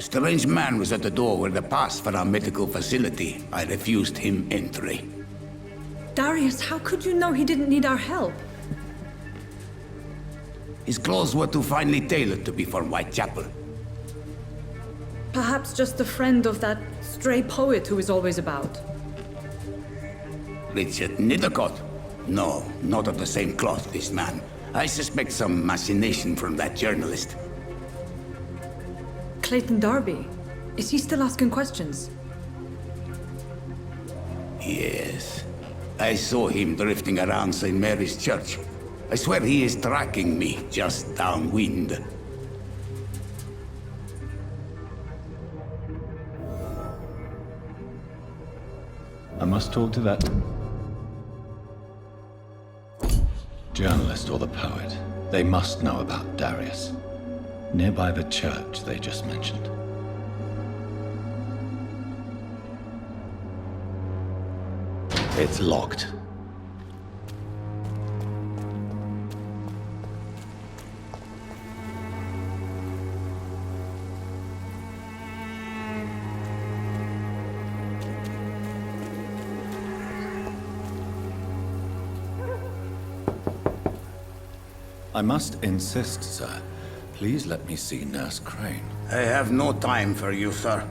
strange man was at the door with a pass for our medical facility. I refused him entry. Darius, how could you know he didn't need our help? His clothes were too finely tailored to be for Whitechapel. Perhaps just a friend of that stray poet who is always about. Richard Nithercott? No, not of the same cloth, this man. I suspect some machination from that journalist. Clayton Darby. Is he still asking questions? Yes. I saw him drifting around St. Mary's Church. I swear he is tracking me just downwind. I must talk to that journalist or the poet. They must know about Darius. Nearby the church they just mentioned. It's locked. I must insist, sir. Please let me see Nurse Crane. I have no time for you, sir.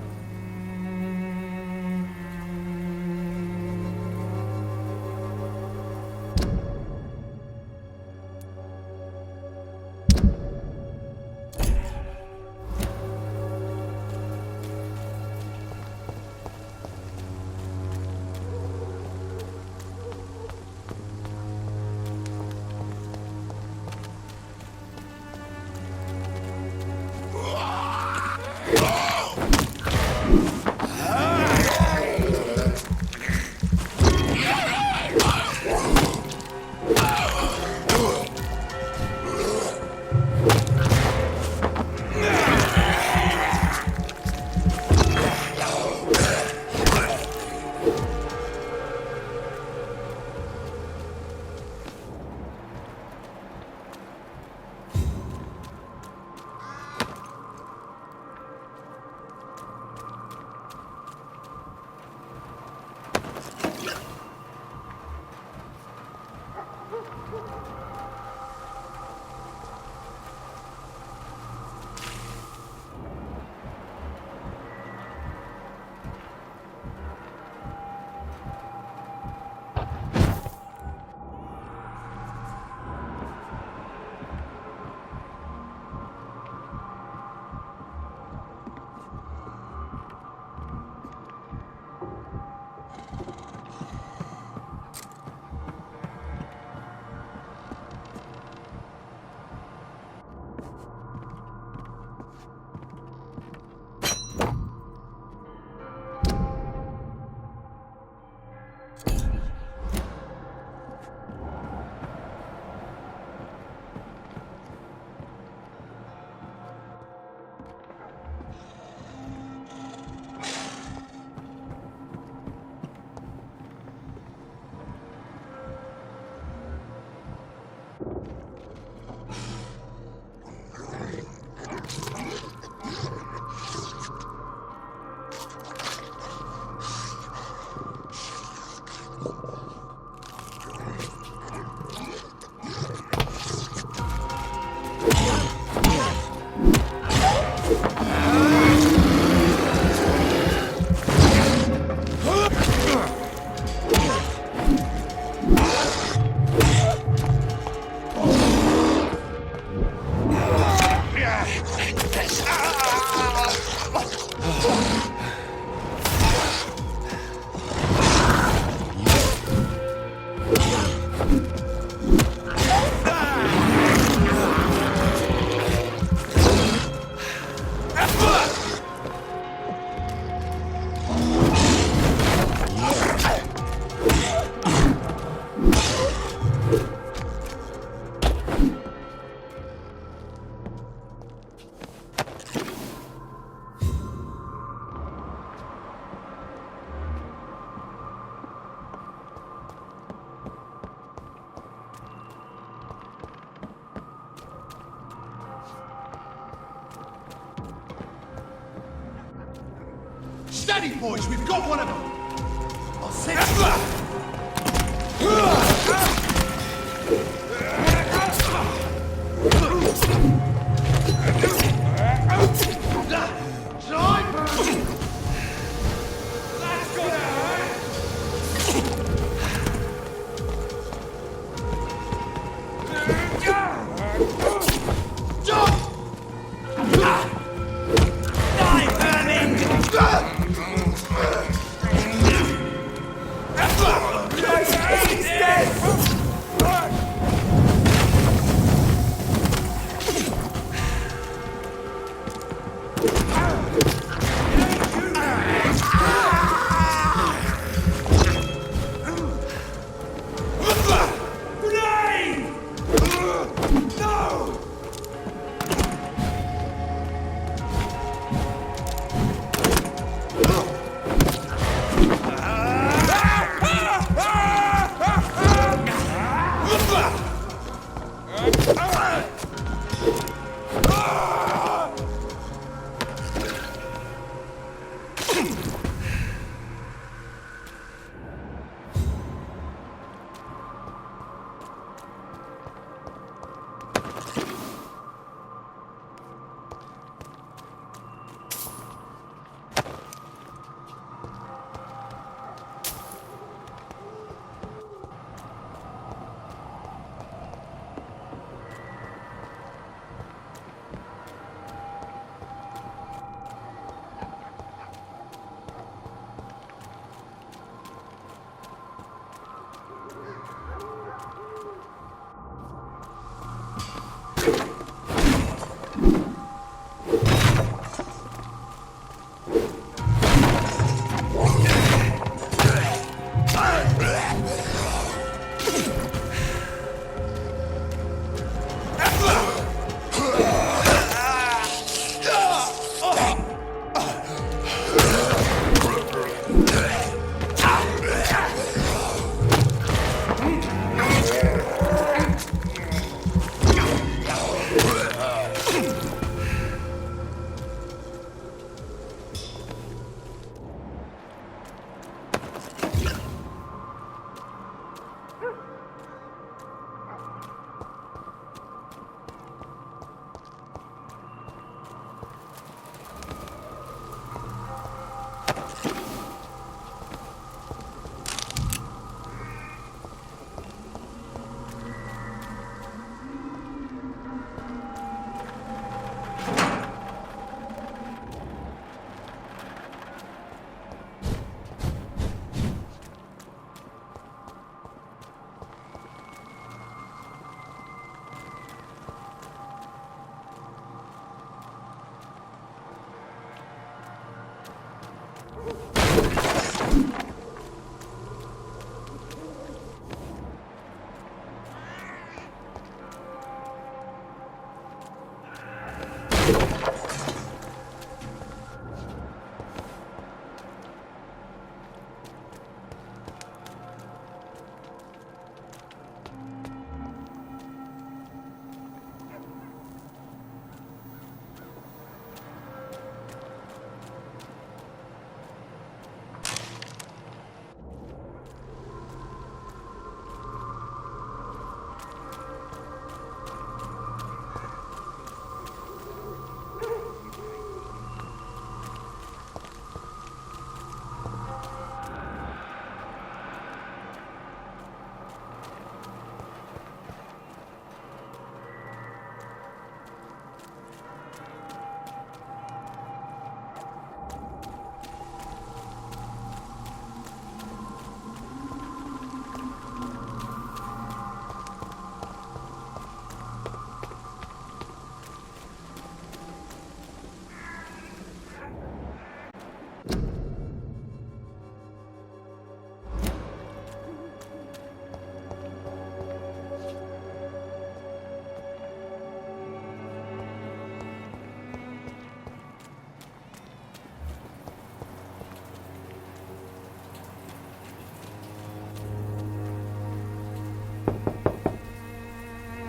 Steady, boys, we've got one of them! I'll send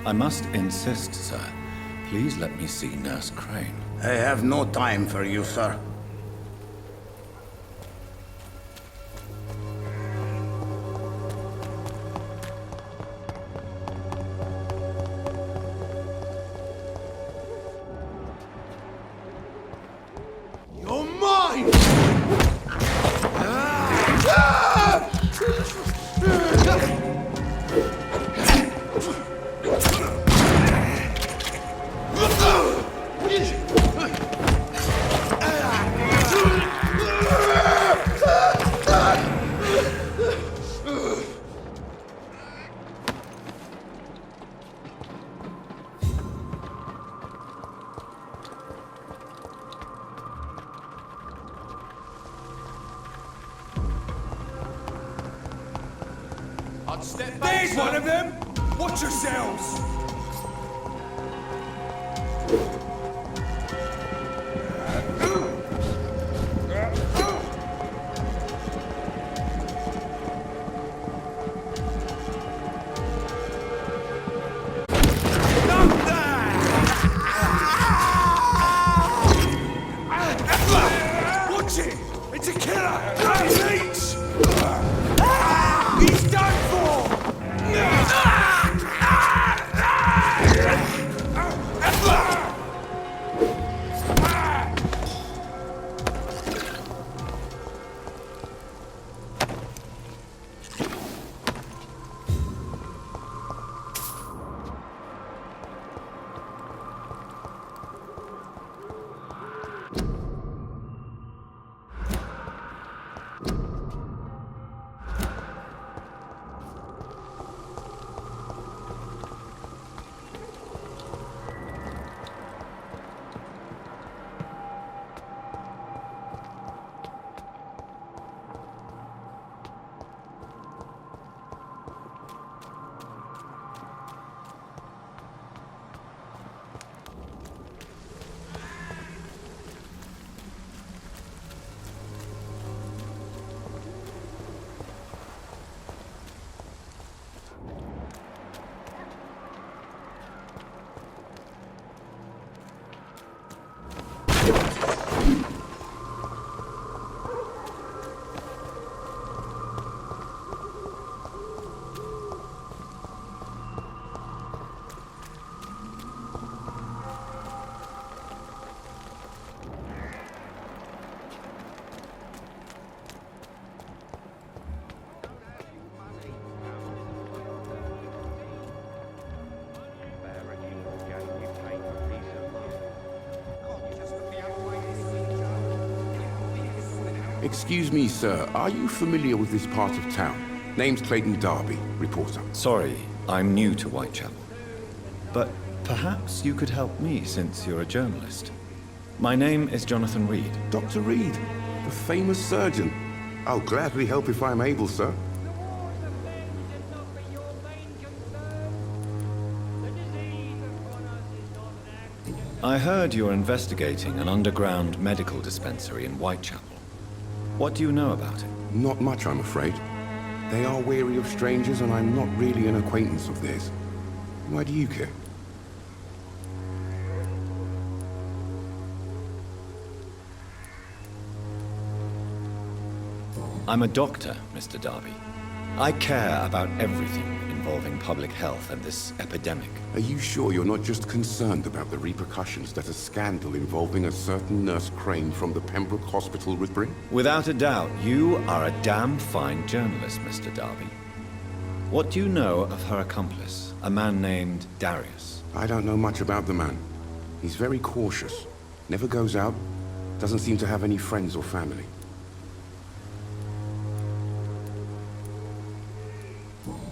I must insist, sir. Please let me see Nurse Crane. I have no time for you, sir. I'd step back. There's one of them! Watch yourselves! Excuse me, sir. Are you familiar with this part of town? Name's Clayton Darby, reporter. Sorry, I'm new to Whitechapel. But perhaps you could help me since you're a journalist. My name is Jonathan Reed. Dr. Reed, the famous surgeon. I'll gladly help if I'm able, sir. I heard you're investigating an underground medical dispensary in Whitechapel. What do you know about it? Not much, I'm afraid. They are wary of strangers, and I'm not really an acquaintance of theirs. Why do you care? I'm a doctor, Mr. Darby. I care about everything involving public health and this epidemic. Are you sure you're not just concerned about the repercussions that a scandal involving a certain Nurse Crane from the Pembroke Hospital would bring? Without a doubt, you are a damn fine journalist, Mr. Darby. What do you know of her accomplice, a man named Darius? I don't know much about the man. He's very cautious. Never goes out. Doesn't seem to have any friends or family.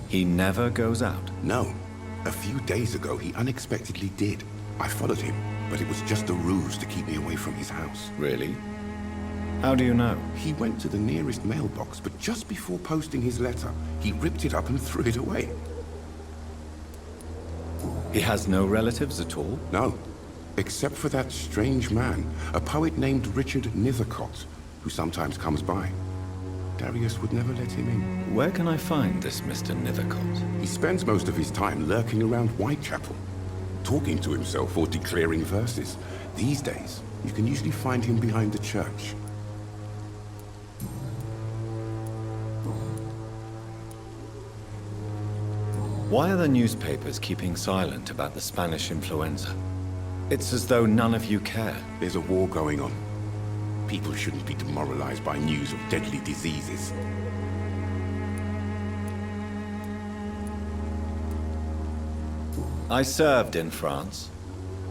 He never goes out? No. A few days ago, he unexpectedly did. I followed him, but it was just a ruse to keep me away from his house. Really? How do you know? He went to the nearest mailbox, but just before posting his letter, he ripped it up and threw it away. He has no relatives at all? No. Except for that strange man, a poet named Richard Nithercott, who sometimes comes by. Darius would never let him in. Where can I find this Mr. Nithercott? He spends most of his time lurking around Whitechapel, talking to himself or declaring verses. These days, you can usually find him behind the church. Why are the newspapers keeping silent about the Spanish influenza? It's as though none of you care. There's a war going on. People shouldn't be demoralized by news of deadly diseases. I served in France.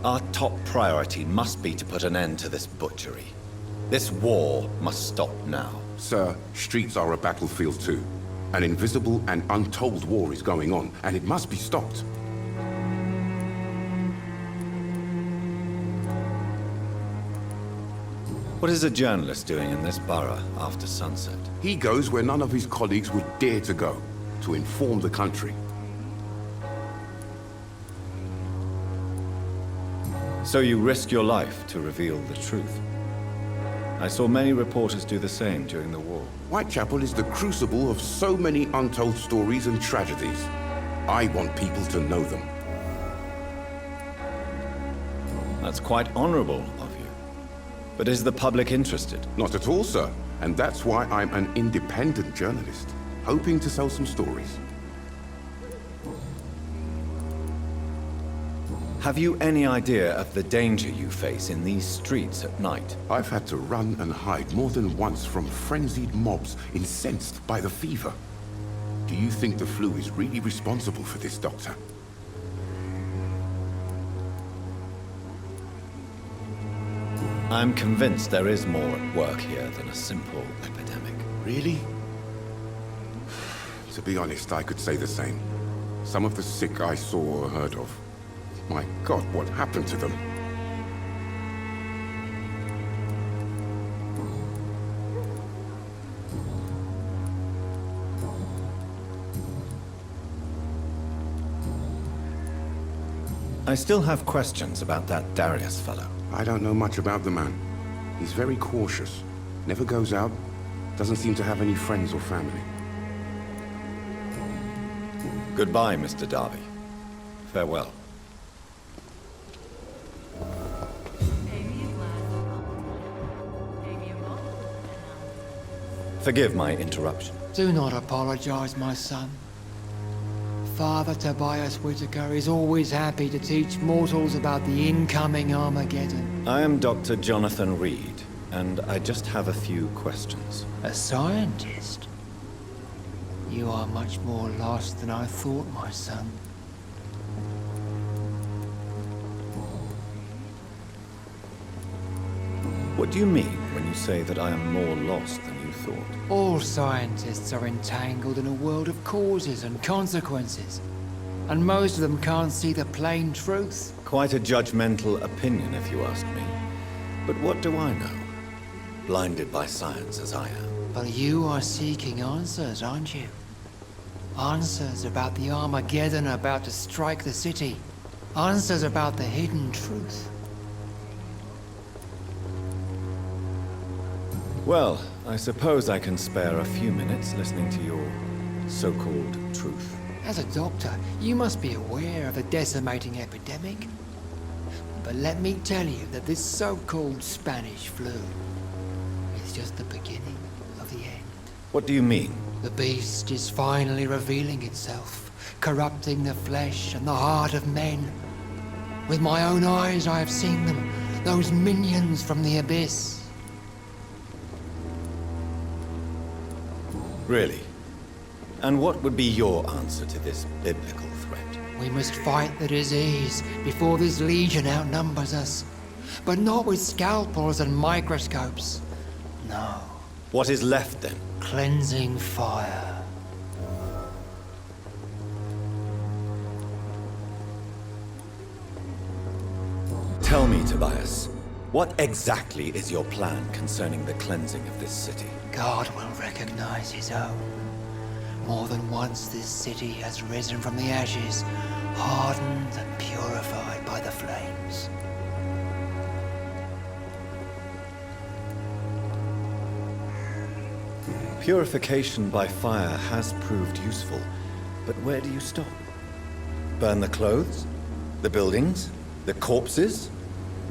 Our top priority must be to put an end to this butchery. This war must stop now. Sir, streets are a battlefield too. An invisible and untold war is going on, and it must be stopped. What is a journalist doing in this borough after sunset? He goes where none of his colleagues would dare to go. to inform the country. So you risk your life to reveal the truth. I saw many reporters do the same during the war. Whitechapel is the crucible of so many untold stories and tragedies. I want people to know them. That's quite honorable of you. But is the public interested? Not at all, sir. And that's why I'm an independent journalist, hoping to sell some stories. Have you any idea of the danger you face in these streets at night? I've had to run and hide more than once from frenzied mobs incensed by the fever. Do you think the flu is really responsible for this, Doctor? I'm convinced there is more at work here than a simple epidemic. Really? To be honest, I could say the same. Some of the sick I saw or heard of. My God, what happened to them? I still have questions about that Darius fellow. I don't know much about the man. He's very cautious. Never goes out. Doesn't seem to have any friends or family. Goodbye, Mr. Darby. Farewell. Forgive my interruption. Do not apologize, my son. Father Tobias Whitaker is always happy to teach mortals about the incoming Armageddon. I am Dr. Jonathan Reed, and I just have a few questions. A scientist? You are much more lost than I thought, my son. What do you mean when you say that I am more lost than you thought? All scientists are entangled in a world of causes and consequences. And most of them can't see the plain truth. Quite a judgmental opinion, if you ask me. But what do I know? Blinded by science as I am. But you are seeking answers, aren't you? Answers about the Armageddon about to strike the city. Answers about the hidden truth. Well, I suppose I can spare a few minutes listening to your so-called truth. As a doctor, you must be aware of the decimating epidemic. But let me tell you that this so-called Spanish flu is just the beginning of the end. What do you mean? The beast is finally revealing itself, corrupting the flesh and the heart of men. With my own eyes I have seen them, those minions from the abyss. Really? And what would be your answer to this biblical threat? We must fight the disease before this legion outnumbers us. But not with scalpels and microscopes. No. What is left then? Cleansing fire. Tell me, Tobias, what exactly is your plan concerning the cleansing of this city? God will recognize his own. More than once this city has risen from the ashes, hardened and purified by the flames. Purification by fire has proved useful, but where do you stop? Burn the clothes? The buildings? The corpses?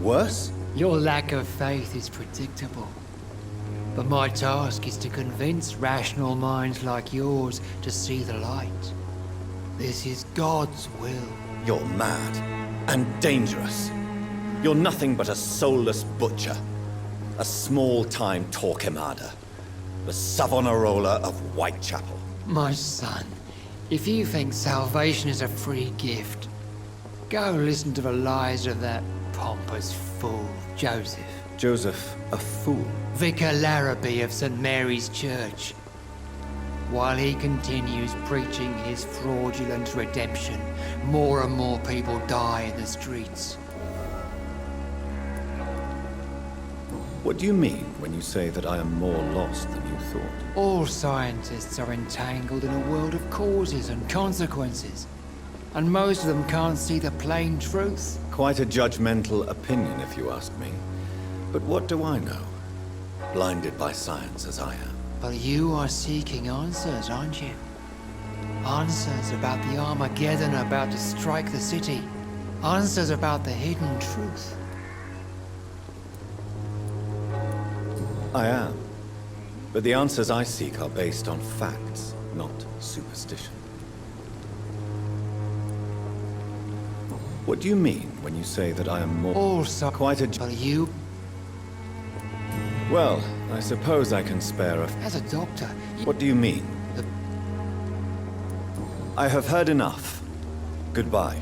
Worse? Your lack of faith is predictable. But my task is to convince rational minds like yours to see the light. This is God's will. You're mad and dangerous. You're nothing but a soulless butcher. A small-time Torquemada. The Savonarola of Whitechapel. My son, if you think salvation is a free gift, go listen to the lies of that pompous fool, Joseph. Joseph, a fool. Vicar Larrabee of St. Mary's Church. While he continues preaching his fraudulent redemption, more and more people die in the streets. What do you mean when you say that I am more lost than you thought? All scientists are entangled in a world of causes and consequences. And most of them can't see the plain truth. Quite a judgmental opinion, if you ask me. But what do I know? Blinded by science as I am. But you are seeking answers, aren't you? Answers about the Armageddon about to strike the city. Answers about the hidden truth. I am. But the answers I seek are based on facts, not superstition. What do you mean when you say that I am more... Also, Quite a... but you, Well, I suppose I can spare a... as a doctor, What do you mean? The- I have heard enough. Goodbye.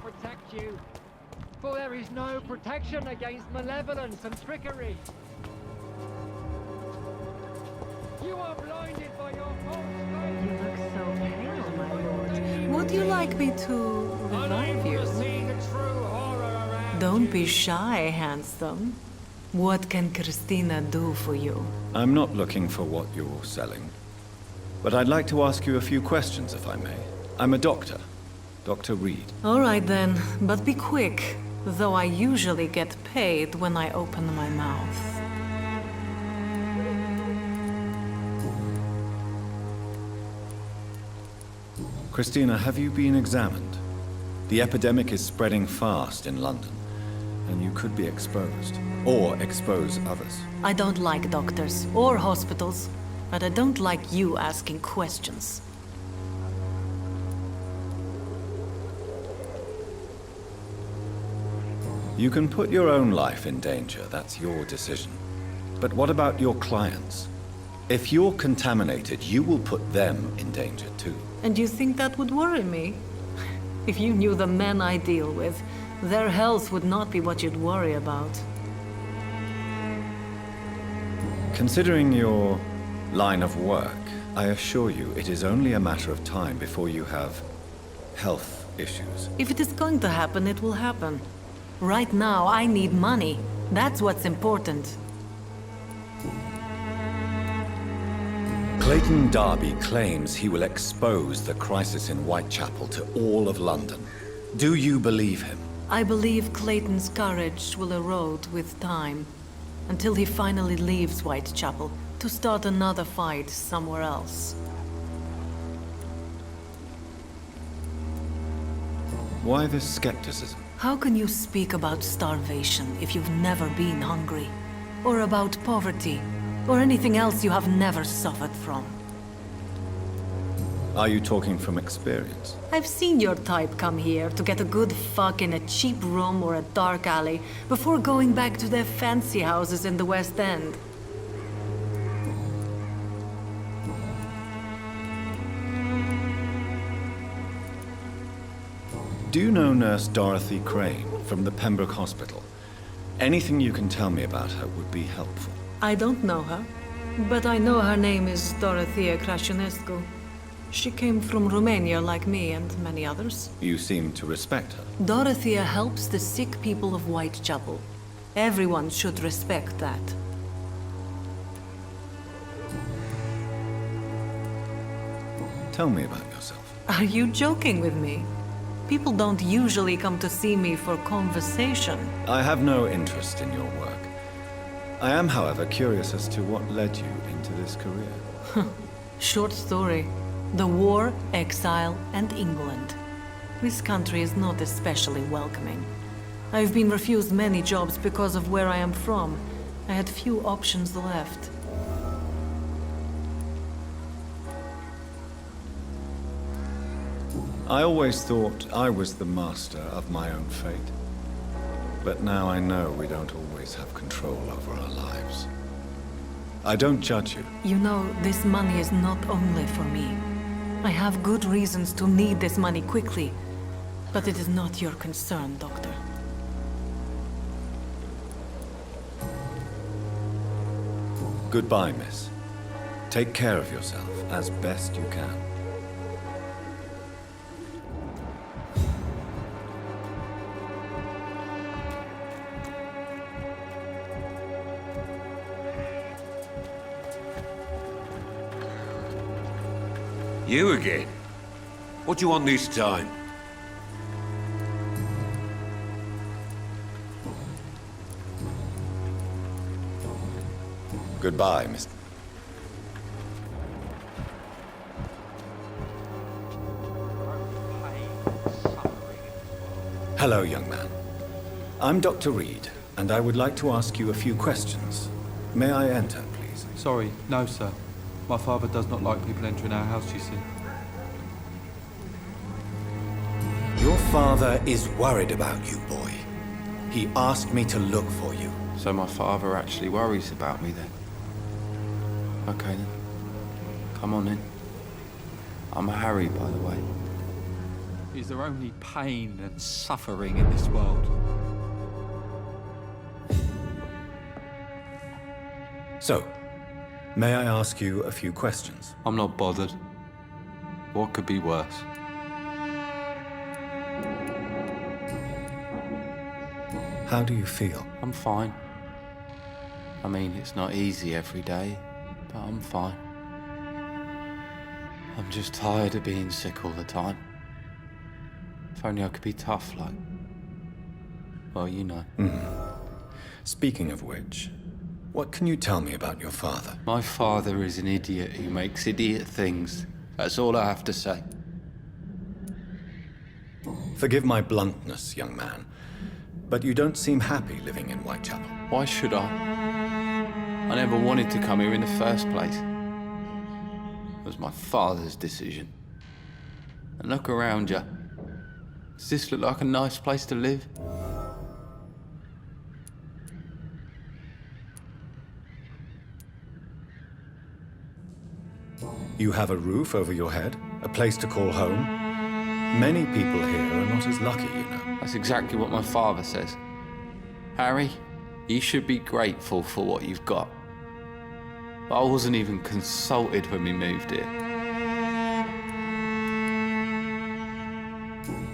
protect you. For there is no protection against malevolence and trickery. You are blinded by your false faith. You look so pale, my lord. Would you like me to revive you? Don't be shy, handsome. What can Christina do for you? I'm not looking for what you're selling. But I'd like to ask you a few questions, if I may. I'm a doctor. Dr. Reed. All right then, but be quick. Though I usually get paid when I open my mouth. Christina, have you been examined? The epidemic is spreading fast in London, and you could be exposed, or expose others. I don't like doctors or hospitals, but I don't like you asking questions. You can put your own life in danger, that's your decision. But what about your clients? If you're contaminated, you will put them in danger too. And you think that would worry me? If you knew the men I deal with, their health would not be what you'd worry about. Considering your line of work, I assure you it is only a matter of time before you have health issues. If it is going to happen, it will happen. Right now, I need money. That's what's important. Clayton Darby claims he will expose the crisis in Whitechapel to all of London. Do you believe him? I believe Clayton's courage will erode with time, until he finally leaves Whitechapel to start another fight somewhere else. Why this skepticism? How can you speak about starvation if you've never been hungry? Or about poverty? Or anything else you have never suffered from? Are you talking from experience? I've seen your type come here to get a good fuck in a cheap room or a dark alley before going back to their fancy houses in the West End. Do you know Nurse Dorothy Crane from the Pembroke Hospital? Anything you can tell me about her would be helpful. I don't know her, but I know her name is Dorothea Crăciunescu. She came from Romania like me and many others. You seem to respect her. Dorothea helps the sick people of Whitechapel. Everyone should respect that. Tell me about yourself. Are you joking with me? People don't usually come to see me for conversation. I have no interest in your work. I am, however, curious as to what led you into this career. Short story. The war, exile, and England. This country is not especially welcoming. I've been refused many jobs because of where I am from. I had few options left. I always thought I was the master of my own fate. But now I know we don't always have control over our lives. I don't judge you. You know, this money is not only for me. I have good reasons to need this money quickly, but it is not your concern, Doctor. Goodbye, miss. Take care of yourself as best you can. You again? What do you want this time? Goodbye, Mr. Hello, young man. I'm Dr. Reed, and I would like to ask you a few questions. May I enter, please? Sorry, no, sir. My father does not like people entering our house, you see. Your father is worried about you, boy. He asked me to look for you. So my father actually worries about me then? Okay then. Come on in. I'm Harry, by the way. Is there only pain and suffering in this world? So, may I ask you a few questions? I'm not bothered. What could be worse? How do you feel? I'm fine. I mean, it's not easy every day, but I'm fine. I'm just tired of being sick all the time. If only I could be tough like... well, you know. Speaking of which, what can you tell me about your father? My father is an idiot who makes idiot things. That's all I have to say. Forgive my bluntness, young man, but you don't seem happy living in Whitechapel. Why should I? I never wanted to come here in the first place. It was my father's decision. And look around you. Does this look like a nice place to live? You have a roof over your head, a place to call home. Many people here are not as lucky, you know. That's exactly what my father says. Harry, you should be grateful for what you've got. But I wasn't even consulted when we moved here.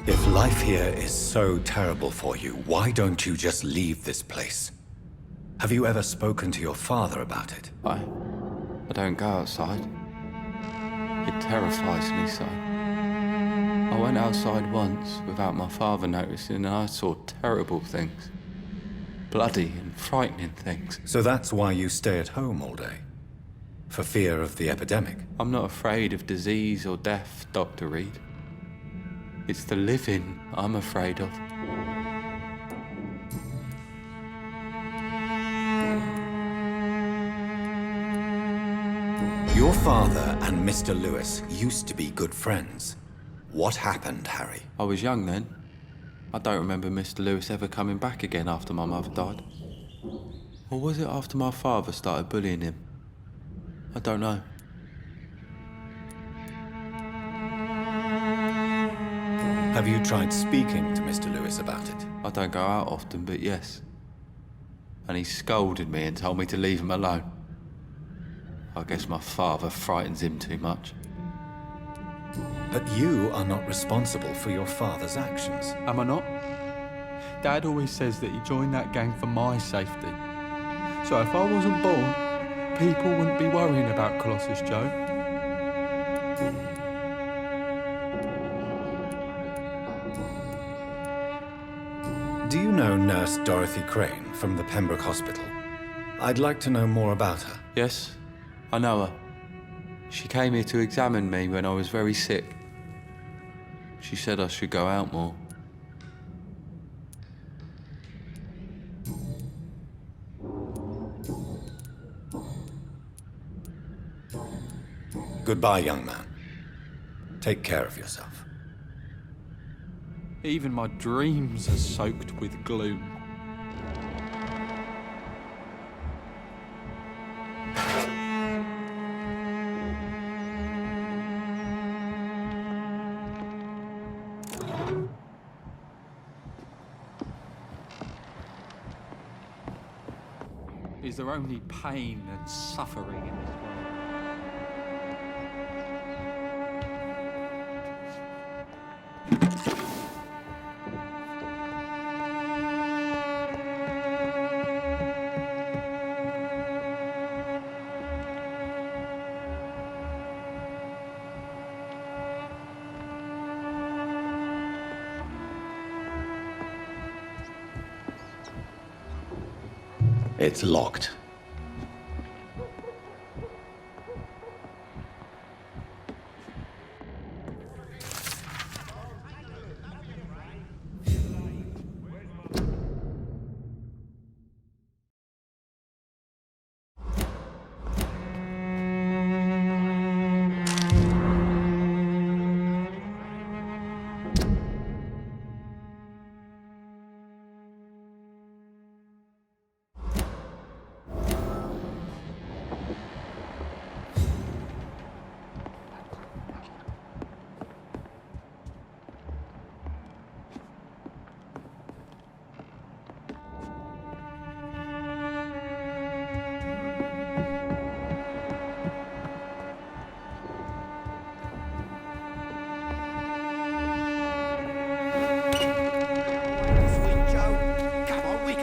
If life here is so terrible for you, why don't you just leave this place? Have you ever spoken to your father about it? I don't go outside. It terrifies me so. I went outside once without my father noticing and I saw terrible things. Bloody and frightening things. So that's why you stay at home all day? For fear of the epidemic? I'm not afraid of disease or death, Dr. Reed. It's the living I'm afraid of. Your father and Mr. Lewis used to be good friends. What happened, Harry? I was young then. I don't remember Mr. Lewis ever coming back again after my mother died. Or was it after my father started bullying him? I don't know. Have you tried speaking to Mr. Lewis about it? I don't go out often, but yes. And he scolded me and told me to leave him alone. I guess my father frightens him too much. But you are not responsible for your father's actions. Am I not? Dad always says that he joined that gang for my safety. So if I wasn't born, people wouldn't be worrying about Colossus Joe. Do you know Nurse Dorothy Crane from the Pembroke Hospital? I'd like to know more about her. Yes, I know her. She came here to examine me when I was very sick. She said I should go out more. Goodbye, young man. Take care of yourself. Even my dreams are soaked with gloom. Is there only pain and suffering in this world? It's locked.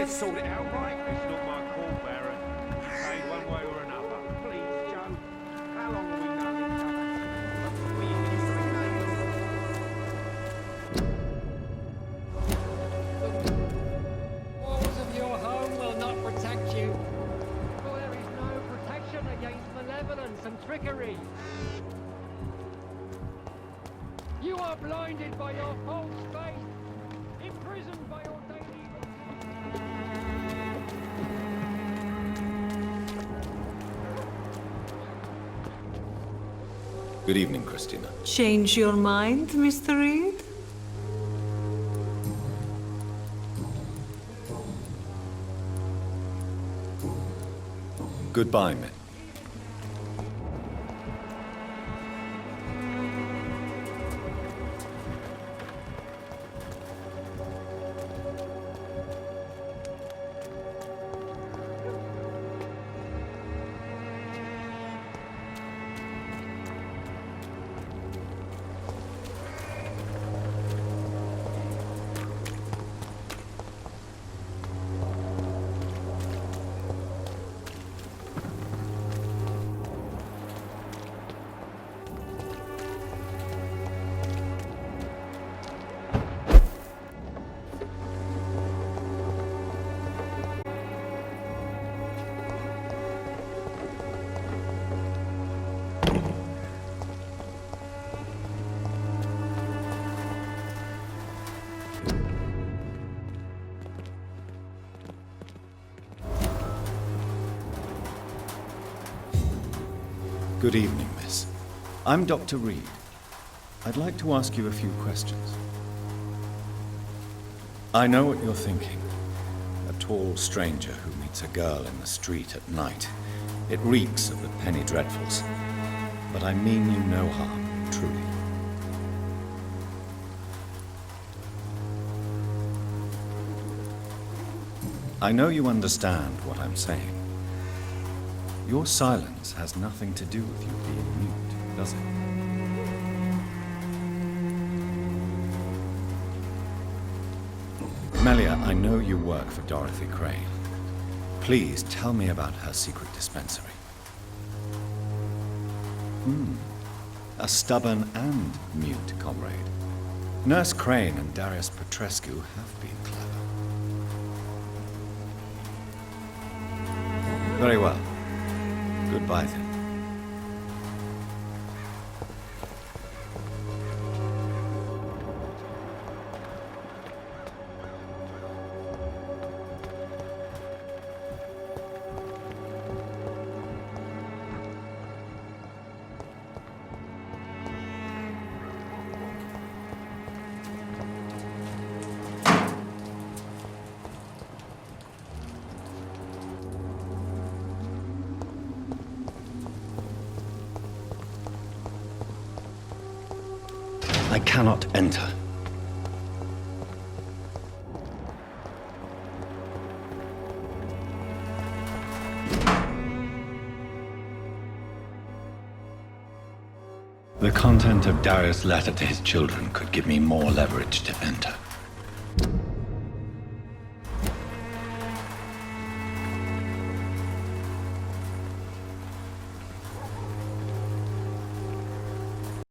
Sort it out, right? It's not my call, Baron. Say one way or another. Please, Joe. How long have we known each other? We history The walls of your home will not protect you. For there is no protection against malevolence and trickery. You are blinded by your false faith, imprisoned by your daily... Good evening, Christina. Change your mind, Mr. Reed? Goodbye, men. Good evening, miss. I'm Dr. Reed. I'd like to ask you a few questions. I know what you're thinking. A tall stranger who meets a girl in the street at night. It reeks of the penny dreadfuls. But I mean you no harm, truly. I know you understand what I'm saying. Your silence has nothing to do with you being mute, does it? Melia, I know you work for Dorothy Crane. Please tell me about her secret dispensary. A stubborn and mute comrade. Nurse Crane and Darius Petrescu have been clever. Very well. Goodbye, then. I cannot enter. The content of Darius' letter to his children could give me more leverage to enter.